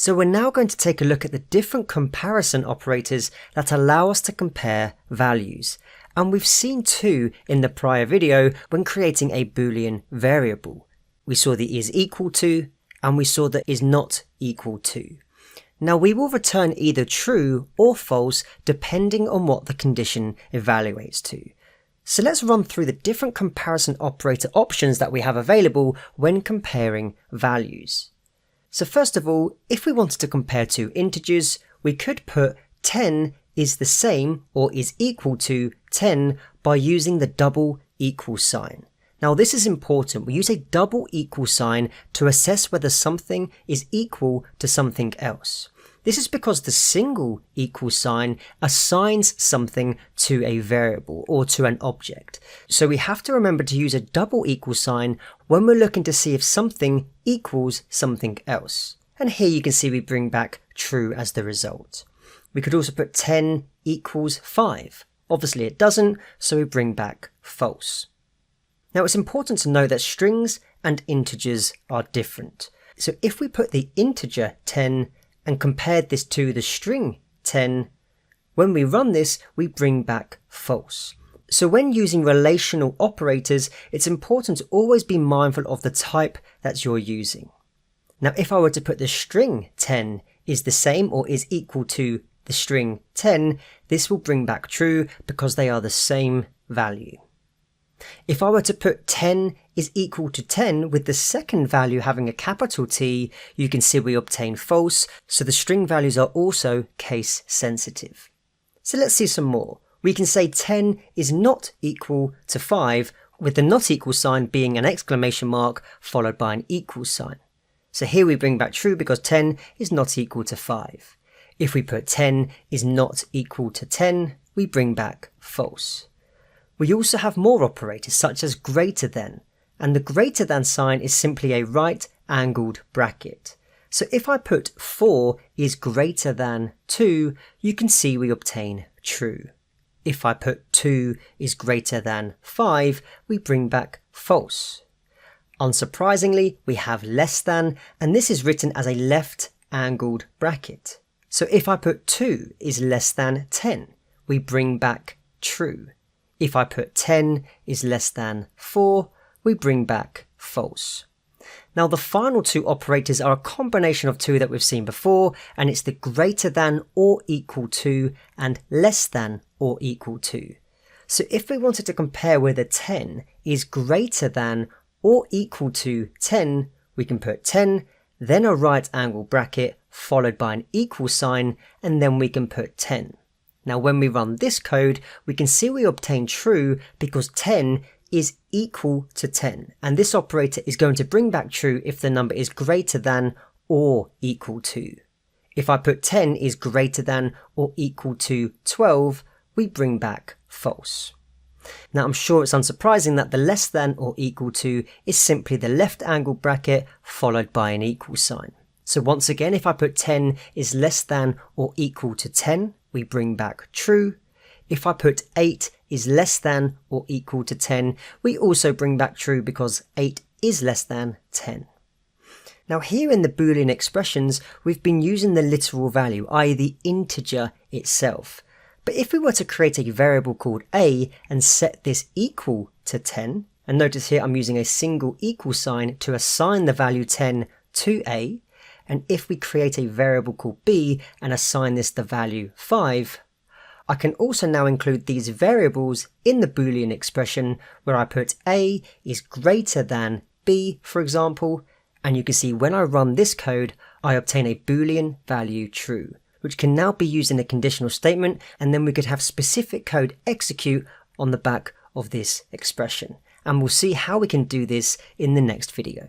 So we're now going to take a look at the different comparison operators that allow us to compare values. And we've seen two in the prior video when creating a Boolean variable. We saw the is equal to and we saw the is not equal to. Now we will return either true or false depending on what the condition evaluates to. So let's run through the different comparison operator options that we have available when comparing values. So first of all, if we wanted to compare two integers, we could put 10 is the same or is equal to 10 by using the double equal sign. Now this is important. We use a double equal sign to assess whether something is equal to something else. This is because the single equal sign assigns something to a variable or to an object. So we have to remember to use a double equal sign when we're looking to see if something equals something else. And here you can see we bring back true as the result. We could also put 10 equals 5. Obviously it doesn't, so we bring back false. Now it's important to know that strings and integers are different. So if we put the integer 10 and compared this to the string 10, when we run this, we bring back false. So when using relational operators, it's important to always be mindful of the type that you're using. Now, if I were to put the string 10 is the same or is equal to the string 10, this will bring back true because they are the same value. If I were to put 10 is equal to 10 with the second value having a capital T, you can see we obtain false, so the string values are also case sensitive. So let's see some more. We can say 10 is not equal to 5 with the not equal sign being an exclamation mark followed by an equal sign. So here we bring back true because 10 is not equal to 5. If we put 10 is not equal to 10, we bring back false. We also have more operators such as greater than, and the greater than sign is simply a right-angled bracket. So if I put 4 is greater than 2, you can see we obtain true. If I put 2 is greater than 5, we bring back false. Unsurprisingly, we have less than, and this is written as a left-angled bracket. So if I put 2 is less than 10, we bring back true. If I put 10 is less than 4, we bring back false. Now the final two operators are a combination of two that we've seen before, and it's the greater than or equal to and less than or equal to. So if we wanted to compare whether 10 is greater than or equal to 10, we can put 10, then a right angle bracket followed by an equal sign, and then we can put 10. Now when we run this code, we can see we obtain true because 10 is equal to 10. And this operator is going to bring back true if the number is greater than or equal to. If I put 10 is greater than or equal to 12, we bring back false. Now I'm sure it's unsurprising that the less than or equal to is simply the left angle bracket followed by an equal sign. So once again, if I put 10 is less than or equal to 10, we bring back true. If I put 8 is less than or equal to 10, we also bring back true because 8 is less than 10. Now here in the Boolean expressions, we've been using the literal value, i.e. the integer itself. But if we were to create a variable called a and set this equal to 10, and notice here I'm using a single equal sign to assign the value 10 to a, and if we create a variable called b and assign this the value 5, I can also now include these variables in the Boolean expression where I put a is greater than b, for example, and you can see when I run this code, I obtain a Boolean value true, which can now be used in a conditional statement, and then we could have specific code execute on the back of this expression. And we'll see how we can do this in the next video.